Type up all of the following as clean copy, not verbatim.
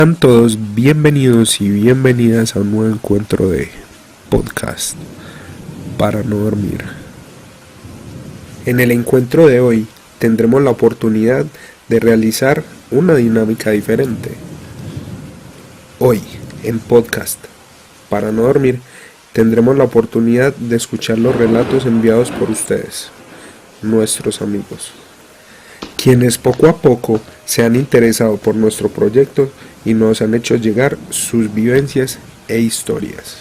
Sean todos bienvenidos y bienvenidas a un nuevo encuentro de podcast para no dormir. En el encuentro de hoy tendremos la oportunidad de realizar una dinámica diferente. Hoy, en podcast para no dormir, tendremos la oportunidad de escuchar los relatos enviados por ustedes, nuestros amigos, quienes poco a poco se han interesado por nuestro proyecto y nos han hecho llegar sus vivencias e historias.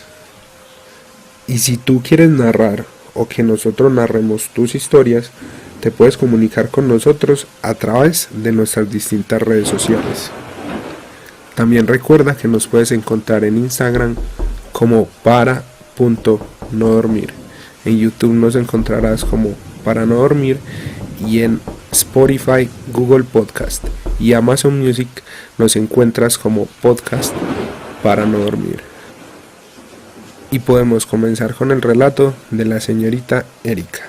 Y si tú quieres narrar o que nosotros narremos tus historias, te puedes comunicar con nosotros a través de nuestras distintas redes sociales. También recuerda que nos puedes encontrar en Instagram como para.nodormir. En YouTube nos encontrarás como para no dormir y en Spotify, Google Podcast y Amazon Music nos encuentras como podcast para no dormir. Y podemos comenzar con el relato de la señorita Erika,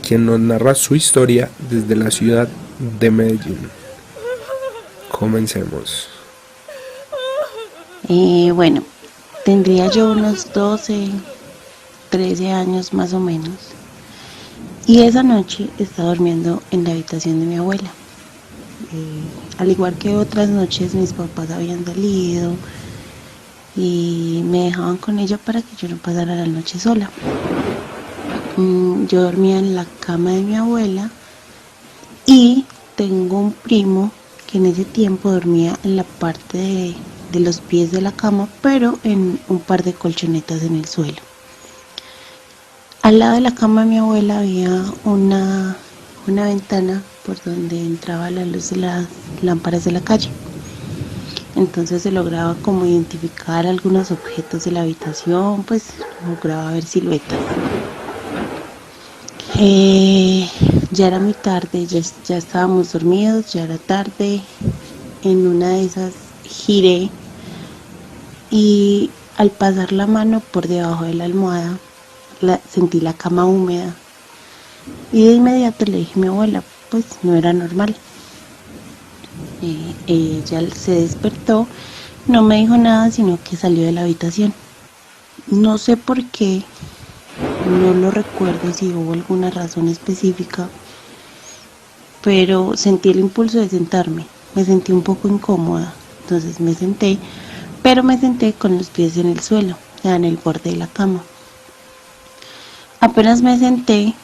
quien nos narra su historia desde la ciudad de Medellín. Comencemos. Bueno, tendría yo unos 12, 13 años más o menos. Y esa noche estaba durmiendo en la habitación de mi abuela. Al igual que otras noches, mis papás habían salido y me dejaban con ella para que yo no pasara la noche sola. Yo dormía en la cama de mi abuela y tengo un primo que en ese tiempo dormía en la parte de los pies de la cama, pero en un par de colchonetas en el suelo. Al lado de la cama de mi abuela había una ventana por donde entraba la luz de las lámparas de la calle. Entonces se lograba como identificar algunos objetos de la habitación, pues lograba ver siluetas. Ya era muy tarde, ya estábamos dormidos, ya era tarde. En una de esas giré y al pasar la mano por debajo de la almohada, sentí la cama húmeda y de inmediato le dije a mi abuela, pues no era normal. Ella se despertó, no me dijo nada, sino que salió de la habitación. No sé por qué, no lo recuerdo si hubo alguna razón específica, pero sentí el impulso de sentarme. Me sentí un poco incómoda, entonces me senté, pero me senté con los pies en el suelo, ya en el borde de la cama. Apenas me senté,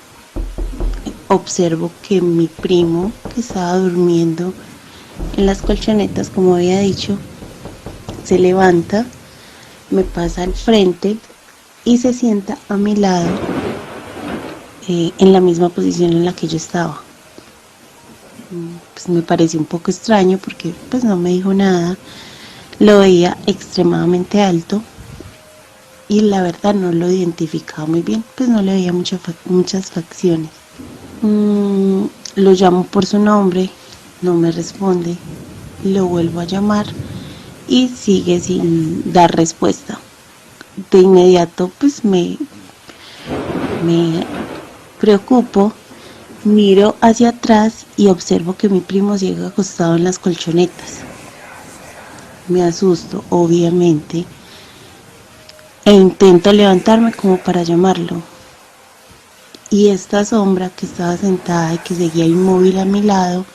observo que mi primo, que estaba durmiendo en las colchonetas, como había dicho, se levanta, me pasa al frente y se sienta a mi lado, en la misma posición en la que yo estaba. Pues me pareció un poco extraño porque pues no me dijo nada, lo veía extremadamente alto y la verdad no lo identificaba muy bien, pues no le veía muchas facciones. Lo llamo por su nombre, no me responde, lo vuelvo a llamar y sigue sin dar respuesta. De inmediato pues me preocupo, miro hacia atrás y observo que mi primo sigue acostado en las colchonetas. Me asusto, obviamente, e intento levantarme como para llamarlo. Y esta sombra que estaba sentada y que seguía inmóvil a mi lado,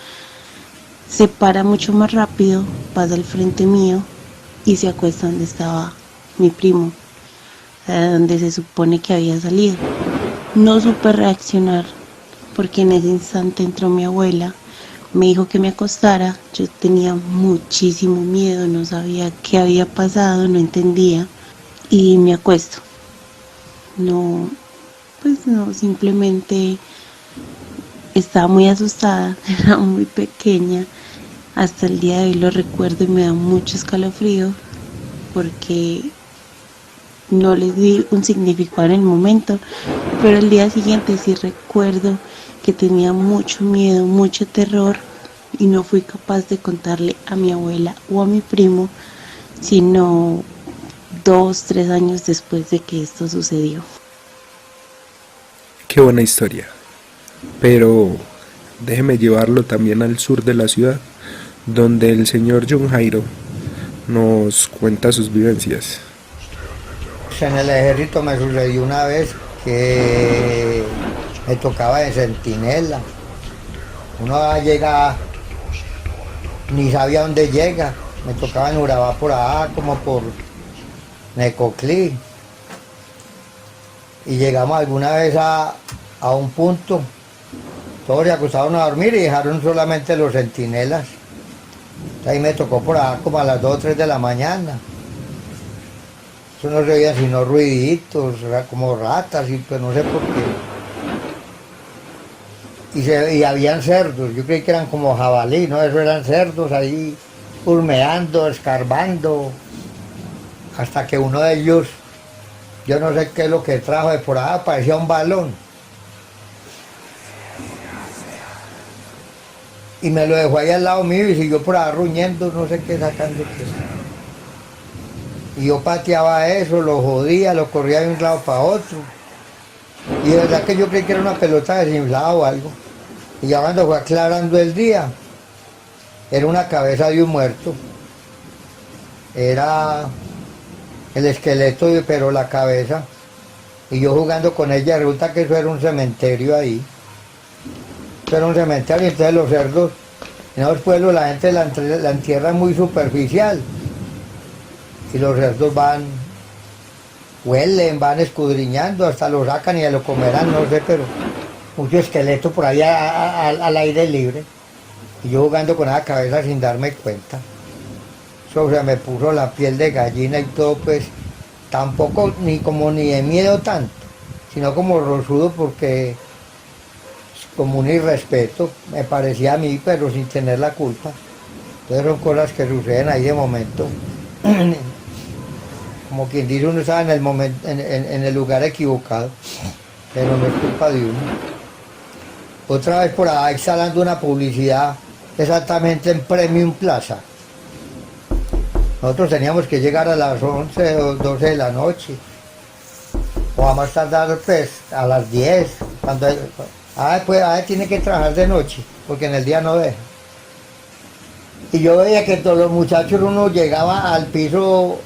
se para mucho más rápido, pasa al frente mío y se acuesta donde estaba mi primo, donde se supone que había salido. No supe reaccionar porque en ese instante entró mi abuela, me dijo que me acostara. Yo tenía muchísimo miedo, no sabía qué había pasado, no entendía y me acuesto. No, simplemente estaba muy asustada, era muy pequeña. Hasta el día de hoy lo recuerdo y me da mucho escalofrío porque no les di un significado en el momento, pero el día siguiente sí recuerdo que tenía mucho miedo, mucho terror y no fui capaz de contarle a mi abuela o a mi primo, sino 2, 3 años después de que esto sucedió. Qué buena historia, pero déjeme llevarlo también al sur de la ciudad, donde el señor John Jairo nos cuenta sus vivencias. En el ejército me sucedió una vez que me tocaba de centinela. Uno llega, ni sabía dónde llega. Me tocaba en Urabá por allá, como por Necoclí. Y llegamos alguna vez a un punto, todos se acostaron a dormir y dejaron solamente los centinelas. Entonces ahí me tocó por allá como a las 2 o 3 de la mañana. Eso no se oía sino ruiditos, como ratas, y pues no sé por qué. Y habían cerdos, yo creí que eran como jabalí, ¿no? Eso eran cerdos ahí hurmeando, escarbando, hasta que uno de ellos, yo no sé qué es lo que trajo de por allá, parecía un balón. Y me lo dejó ahí al lado mío y siguió por allá ruñendo, no sé qué, sacando qué. Y yo pateaba eso, lo jodía, lo corría de un lado para otro. Y de verdad que yo creí que era una pelota desinflada o algo. Y ya cuando fue aclarando el día, era una cabeza de un muerto. Era el esqueleto, pero la cabeza. Y yo jugando con ella, resulta que eso era un cementerio ahí. Eso era un cementerio, y entonces los cerdos, en esos pueblos la gente la entierra muy superficial. Y los cerdos huelen, van escudriñando, hasta lo sacan y ya lo comerán, no sé, pero mucho esqueleto por ahí al aire libre. Y yo jugando con esa cabeza sin darme cuenta. Eso, o sea, me puso la piel de gallina y todo, pues tampoco ni de miedo tanto, sino como rosudo porque como un irrespeto, me parecía a mí, pero sin tener la culpa. Entonces son cosas que suceden ahí de momento. Como quien dice, uno estaba en el momento, en el lugar equivocado, pero no es culpa de uno. Otra vez por ahí instalando una publicidad exactamente en Premium Plaza. Nosotros teníamos que llegar a las 11 o 12 de la noche, o a más tardar pues a las 10, cuando pues tiene que trabajar de noche, porque en el día no deja. Y yo veía que todos los muchachos, uno llegaba al piso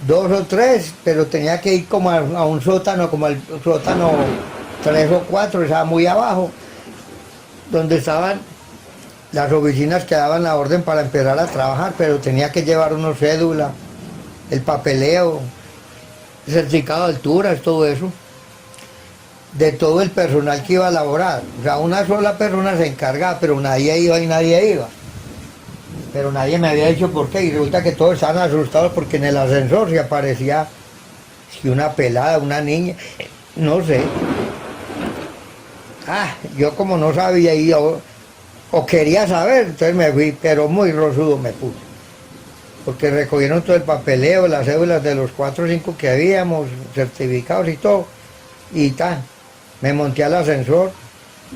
2 o 3, pero tenía que ir como a un sótano, como al sótano 3 o 4, estaba muy abajo, donde estaban las oficinas que daban la orden para empezar a trabajar, pero tenía que llevar una cédula, el papeleo, el certificado de alturas, todo eso, de todo el personal que iba a laborar. O sea, una sola persona se encargaba, pero nadie iba y nadie iba. Pero nadie me había dicho por qué, y resulta que todos estaban asustados porque en el ascensor se aparecía si una pelada, una niña, no sé. Yo como no sabía o quería saber, entonces me fui, pero muy rosudo me puse. Porque recogieron todo el papeleo, las cédulas de los 4 o 5 que habíamos, certificados y todo, y tal. Me monté al ascensor,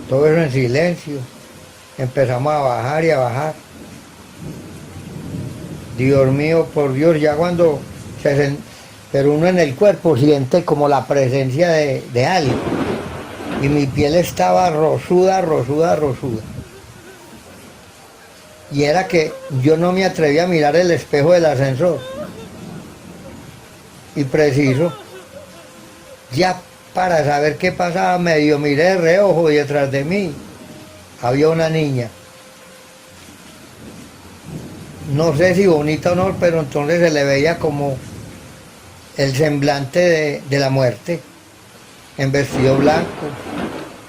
todo eso en silencio. Empezamos a bajar y a bajar. Dios mío, por Dios, ya cuando pero uno en el cuerpo siente como la presencia de alguien. Y mi piel estaba rosuda. Y era que yo no me atrevía a mirar el espejo del ascensor. Y preciso, ya para saber qué pasaba, medio miré de reojo y detrás de mí había una niña. No sé si bonita o no, pero entonces se le veía como el semblante de la muerte, en vestido blanco,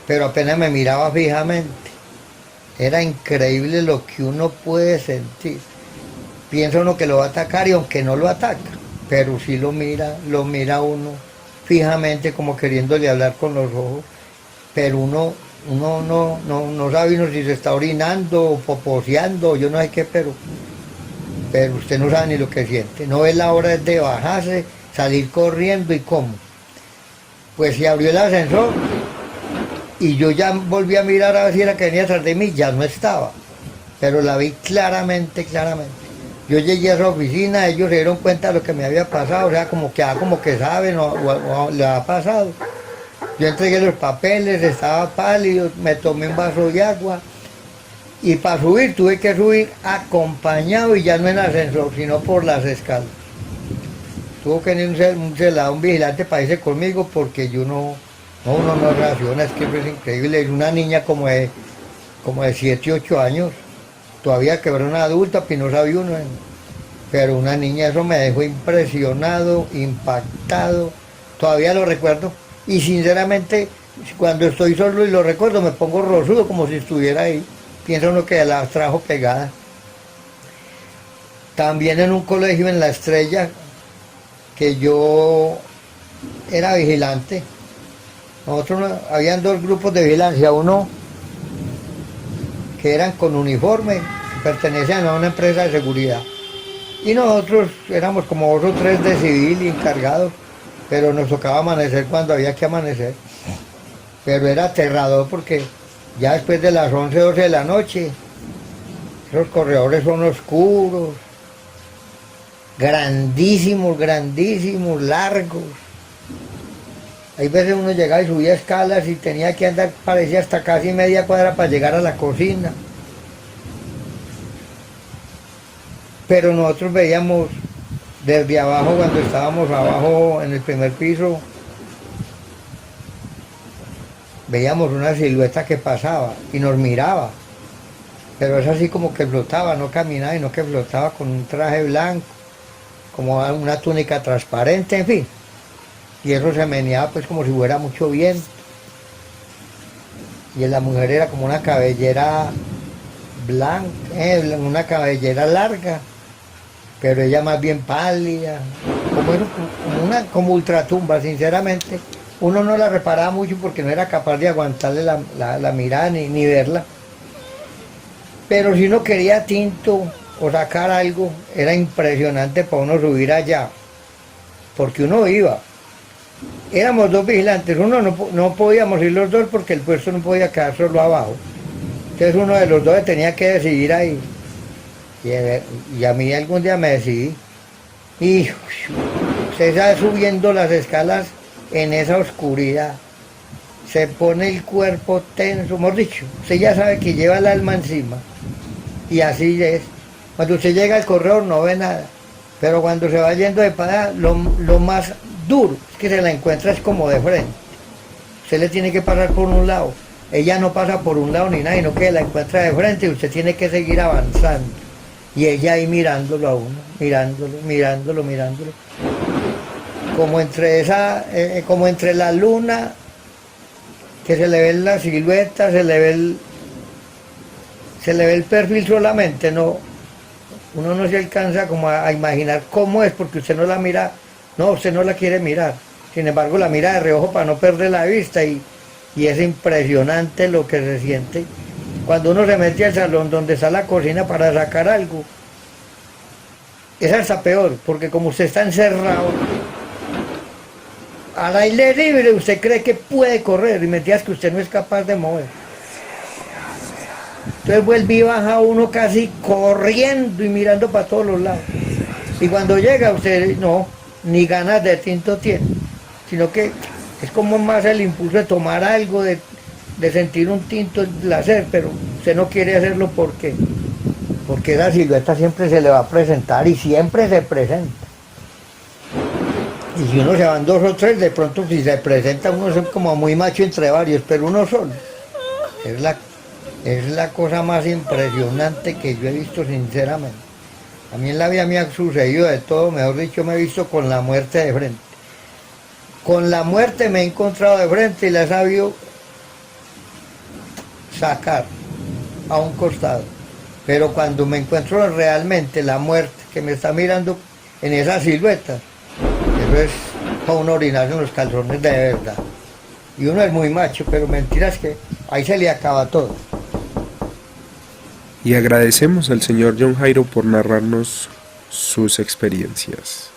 pero apenas me miraba fijamente. Era increíble lo que uno puede sentir. Piensa uno que lo va a atacar y aunque no lo ataca, pero sí lo mira uno fijamente como queriéndole hablar con los ojos, pero uno no sabe uno si se está orinando o poposeando, yo no sé qué, pero usted no sabe ni lo que siente. No es la hora de bajarse, salir corriendo y cómo. Pues se abrió el ascensor y yo ya volví a mirar a ver si era que venía atrás de mí, ya no estaba, pero la vi claramente. Yo llegué a esa oficina, ellos se dieron cuenta de lo que me había pasado, o sea, como que saben o le ha pasado. Yo entregué los papeles, estaba pálido, me tomé un vaso de agua Y para subir tuve que subir acompañado y ya no en ascensor, sino por las escalas. Tuvo que venir un vigilante para irse conmigo porque yo uno no reacciona, es que es increíble. Es una niña como de 7, 8 años, todavía que era una adulta, pues no sabía uno. Pero una niña, eso me dejó impresionado, impactado, todavía lo recuerdo. Y sinceramente, cuando estoy solo y lo recuerdo, me pongo rosudo como si estuviera ahí. Piensa uno que la trajo pegada. También en un colegio en La Estrella, que yo era vigilante. Habían 2 grupos de vigilancia, uno que eran con uniforme, que pertenecían a una empresa de seguridad. Y nosotros éramos como 2 o 3 de civil encargados, pero nos tocaba amanecer cuando había que amanecer. Pero era aterrador porque ya después de las 11, 12 de la noche, esos corredores son oscuros, grandísimos, grandísimos, largos. Hay veces uno llegaba y subía escalas y tenía que andar, parecía hasta casi media cuadra para llegar a la cocina. Pero nosotros veíamos desde abajo, cuando estábamos abajo en el primer piso, veíamos una silueta que pasaba y nos miraba. Pero es así como que flotaba, no caminaba, sino que flotaba con un traje blanco, como una túnica transparente, en fin. Y eso se meneaba pues como si fuera mucho viento. Y en la mujer era como una cabellera blanca, una cabellera larga, pero ella más bien pálida, como ultratumba, sinceramente. Uno no la reparaba mucho porque no era capaz de aguantarle la mirada ni verla. Pero si uno quería tinto o sacar algo, era impresionante para uno subir allá, porque uno iba. Éramos 2 vigilantes, uno no podíamos ir los 2 porque el puesto no podía quedar solo abajo. Entonces uno de los 2 tenía que decidir ahí. Y a mí algún día me decidí. Y usted está subiendo las escalas en esa oscuridad. Se pone el cuerpo tenso, mejor dicho, usted ya sabe que lleva el alma encima. Y así es. Cuando usted llega al corredor no ve nada. Pero cuando se va yendo de para allá, lo más duro es que se la encuentra es como de frente. Usted le tiene que pasar por un lado. Ella no pasa por un lado ni nada, sino que la encuentra de frente y usted tiene que seguir avanzando. Y ella ahí mirándolo a uno, mirándolo. Como entre la luna, que se le ve la silueta, se le ve el perfil solamente, uno no se alcanza como a imaginar cómo es, porque usted no la mira, usted no la quiere mirar. Sin embargo, la mira de reojo para no perder la vista y es impresionante lo que se siente. Cuando uno se mete al salón donde está la cocina para sacar algo, es hasta peor, porque como usted está encerrado, al aire libre usted cree que puede correr y mentiras que usted no es capaz de mover. Entonces vuelve y baja uno casi corriendo y mirando para todos los lados. Y cuando llega usted ni ganas de tinto tiene, sino que es como más el impulso de tomar algo, de sentir un tinto, el placer, pero usted no quiere hacerlo porque la silueta siempre se le va a presentar y siempre se presenta. Y si uno se van 2 o 3, de pronto si se presenta uno es como muy macho entre varios, pero uno solo. Es la cosa más impresionante que yo he visto, sinceramente. A mí en la vida me ha sucedido de todo, mejor dicho, me he visto con la muerte de frente. Con la muerte me he encontrado de frente y la he sabido sacar a un costado. Pero cuando me encuentro realmente la muerte que me está mirando en esa silueta, eso es para uno orinarse en los calzones de verdad. Y uno es muy macho, pero mentiras que ahí se le acaba todo. Y agradecemos al señor John Jairo por narrarnos sus experiencias.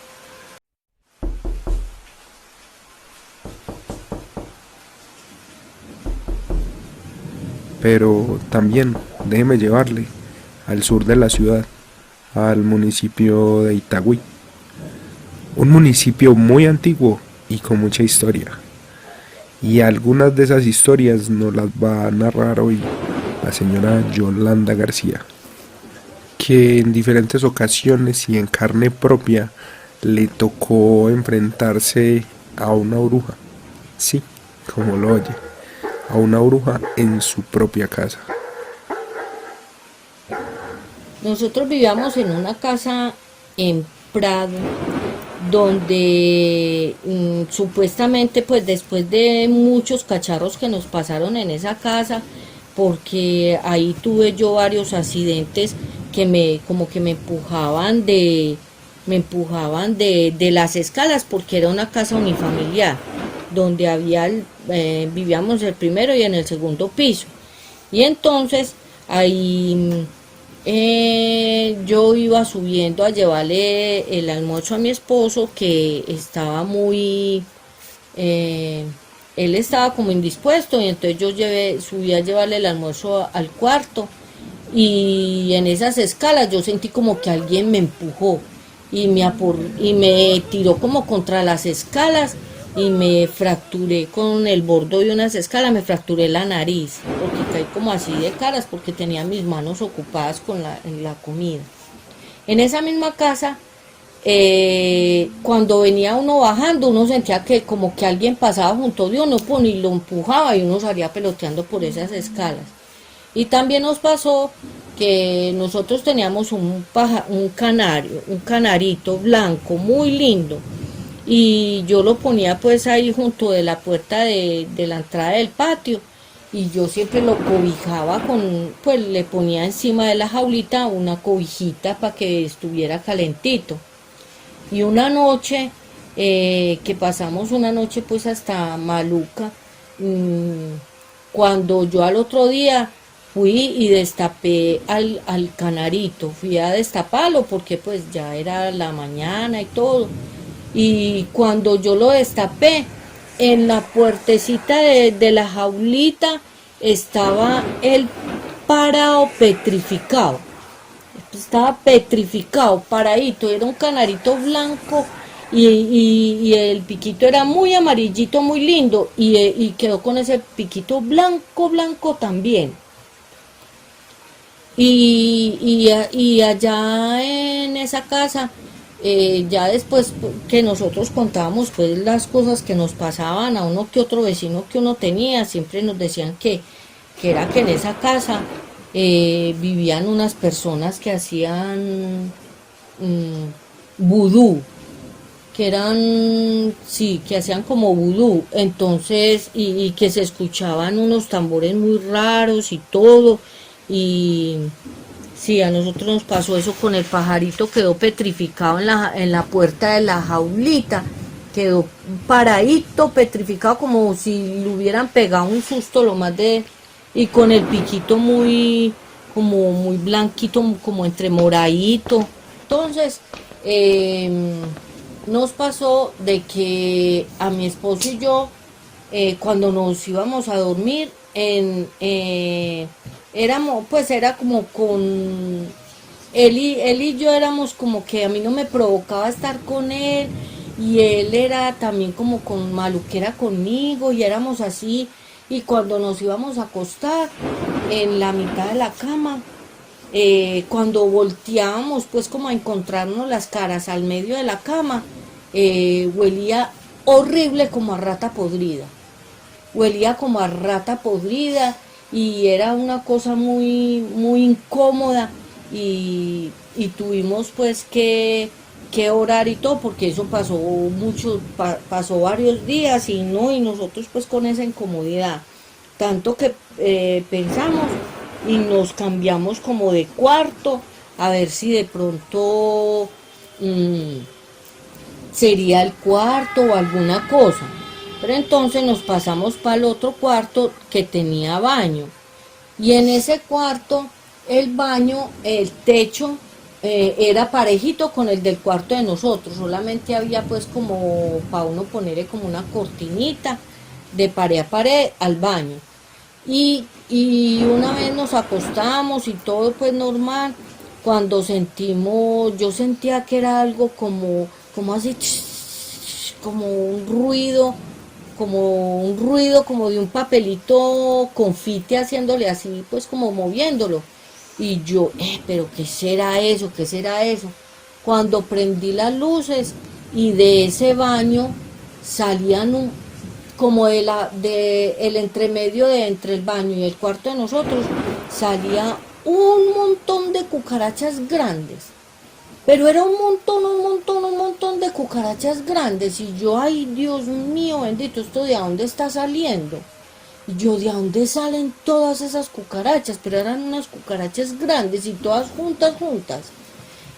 Pero también déjeme llevarle al sur de la ciudad, al municipio de Itagüí. Un municipio muy antiguo y con mucha historia. Y algunas de esas historias nos las va a narrar hoy la señora Yolanda García, que en diferentes ocasiones y en carne propia le tocó enfrentarse a una bruja, sí, como lo oye, a una bruja en su propia casa. Nosotros vivíamos en una casa en Prado, donde supuestamente pues después de muchos cacharros que nos pasaron en esa casa, porque ahí tuve yo varios accidentes que como que me empujaban de las escalas, porque era una casa unifamiliar, donde vivíamos el primero y en el segundo piso. Y entonces ahí yo iba subiendo a llevarle el almuerzo a mi esposo, que estaba él estaba como indispuesto, y entonces subí a llevarle el almuerzo al cuarto, y en esas escalas yo sentí como que alguien me empujó y me tiró como contra las escalas, y me fracturé con el borde de unas escalas, me fracturé la nariz, porque caí como así de caras, porque tenía mis manos ocupadas en la comida. En esa misma casa, cuando venía uno bajando, uno sentía que como que alguien pasaba junto de uno, pum, y lo empujaba, y uno salía peloteando por esas escalas. Y también nos pasó que nosotros teníamos un canarito blanco muy lindo, y yo lo ponía pues ahí junto de la puerta de la entrada del patio, y yo siempre lo cobijaba pues le ponía encima de la jaulita una cobijita para que estuviera calentito. Y una noche, que pasamos una noche pues hasta maluca, cuando yo al otro día fui y destapé al canarito, fui a destaparlo porque pues ya era la mañana y todo. Y cuando yo lo destapé, en la puertecita de la jaulita estaba él parado, petrificado. Estaba petrificado, paradito. Era un canarito blanco, y el piquito era muy amarillito, muy lindo. Y quedó con ese piquito blanco, blanco también. Y allá en esa casa, ya después que nosotros contábamos pues las cosas que nos pasaban a uno que otro vecino que uno tenía, siempre nos decían que era que en esa casa vivían unas personas que hacían vudú, que hacían como vudú, entonces, y que se escuchaban unos tambores muy raros y todo. Y sí, a nosotros nos pasó eso con el pajarito, quedó petrificado en la puerta de la jaulita, quedó paradito, petrificado, como si le hubieran pegado un susto lo más y con el piquito como muy blanquito, como entre moradito. Entonces, nos pasó de que a mi esposo y yo, cuando nos íbamos a dormir, era como con él y yo éramos como que a mí no me provocaba estar con él, y él era también como con maluquera conmigo, y éramos así. Y cuando nos íbamos a acostar en la mitad de la cama, cuando volteábamos pues como a encontrarnos las caras al medio de la cama, huelía horrible, como a rata podrida. Huelía como a rata podrida, y era una cosa muy, muy incómoda, y tuvimos pues que orar y todo, porque eso pasó varios días, y nosotros pues con esa incomodidad, tanto que pensamos y nos cambiamos como de cuarto, a ver si de pronto sería el cuarto o alguna cosa. Pero entonces nos pasamos para el otro cuarto que tenía baño. Y en ese cuarto, el baño, el techo, era parejito con el del cuarto de nosotros. Solamente había pues como para uno ponerle como una cortinita de pared a pared al baño. Y una vez nos acostamos y todo pues normal. Cuando yo sentía que era algo como así, como un ruido, como un ruido como de un papelito confite haciéndole así, pues como moviéndolo. Y yo, pero ¿qué será eso? ¿Qué será eso? Cuando prendí las luces y de ese baño salían como de el entremedio de entre el baño y el cuarto de nosotros, salía un montón de cucarachas grandes. Pero era un montón de cucarachas grandes. Y yo, ay, Dios mío, bendito, ¿esto de dónde está saliendo? Y yo, ¿de dónde salen todas esas cucarachas? Pero eran unas cucarachas grandes y todas juntas, juntas.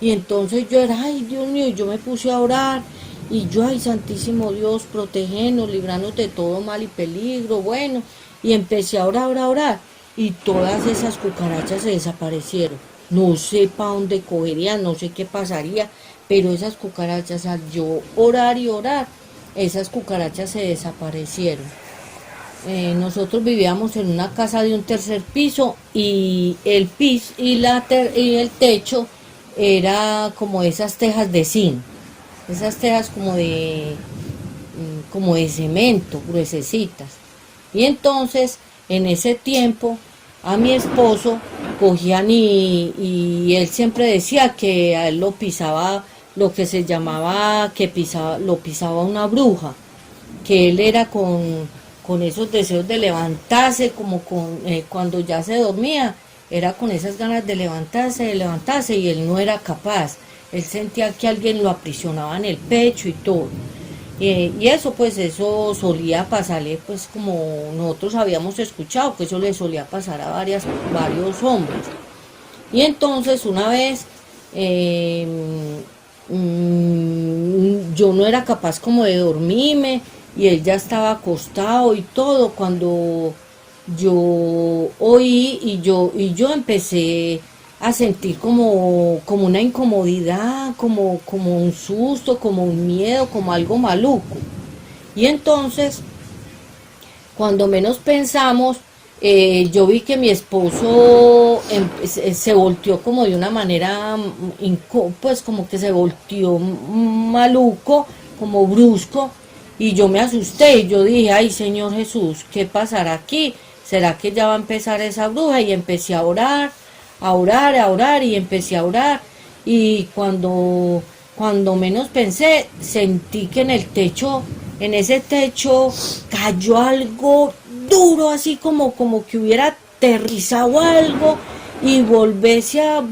Y entonces yo era, ay, Dios mío, y yo me puse a orar. Y yo, ay, Santísimo Dios, protégenos, libranos de todo mal y peligro, bueno. Y empecé a orar, a orar. Y todas esas cucarachas se desaparecieron. No sé para dónde cogerían, no sé qué pasaría, pero esas cucarachas, al yo orar y orar, esas cucarachas se desaparecieron. Nosotros vivíamos en una casa de un tercer piso y el piso y el techo era como esas tejas de zinc, esas tejas como de cemento, gruesecitas. Y entonces, en ese tiempo, a mi esposo cogían y él siempre decía que a él lo pisaba lo que se llamaba, lo pisaba una bruja, que él era con esos deseos de levantarse, como cuando ya se dormía, era con esas ganas de levantarse, y él no era capaz. Él sentía que alguien lo aprisionaba en el pecho y todo. Y eso, pues, eso solía pasarle, pues, como nosotros habíamos escuchado, que eso le solía pasar a varios hombres. Y entonces, una vez, yo no era capaz como de dormirme, y él ya estaba acostado y todo, cuando yo oí y yo empecé a sentir como una incomodidad, como un susto, como un miedo, como algo maluco. Y entonces, cuando menos pensamos, yo vi que mi esposo se volteó como de una manera, pues como que se volteó maluco, como brusco, y yo me asusté y yo dije, ay, Señor Jesús, ¿qué pasará aquí? ¿Será que ya va a empezar esa bruja? Y empecé a orar, y empecé a orar. Y cuando menos pensé, sentí que en ese techo cayó algo duro, así como que hubiera aterrizado algo, y volverse a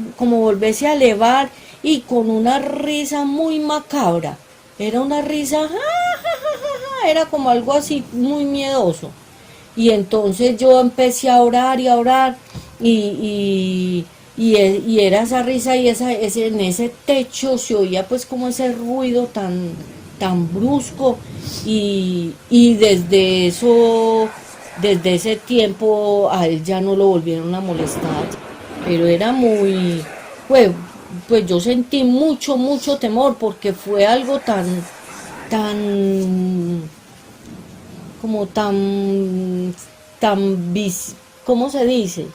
elevar, y con una risa muy macabra. Era una risa, era como algo así muy miedoso. Y entonces yo empecé a orar y a orar, y era esa risa, y en ese techo se oía pues como ese ruido tan brusco, y desde ese tiempo a él ya no lo volvieron a molestar. Pero era pues yo sentí mucho temor, porque fue algo tan, como ¿cómo se dice?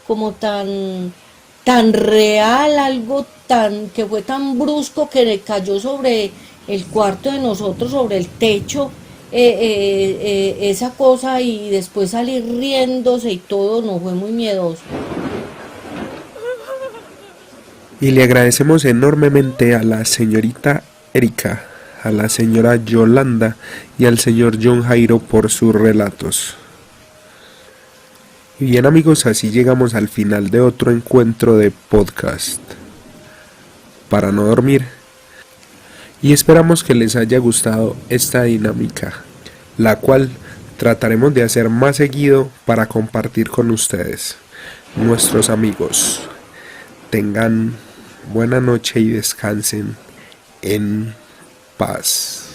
Como tan real, algo que fue tan brusco, que le cayó sobre el cuarto de nosotros, sobre el techo, esa cosa, y después salir riéndose y todo, no, fue muy miedoso. Y le agradecemos enormemente a la señorita Erika, a la señora Yolanda y al señor John Jairo por sus relatos. Y bien, amigos, así llegamos al final de otro encuentro de podcast para no dormir. Y esperamos que les haya gustado esta dinámica, la cual trataremos de hacer más seguido para compartir con ustedes, nuestros amigos. Tengan buena noche y descansen en paz.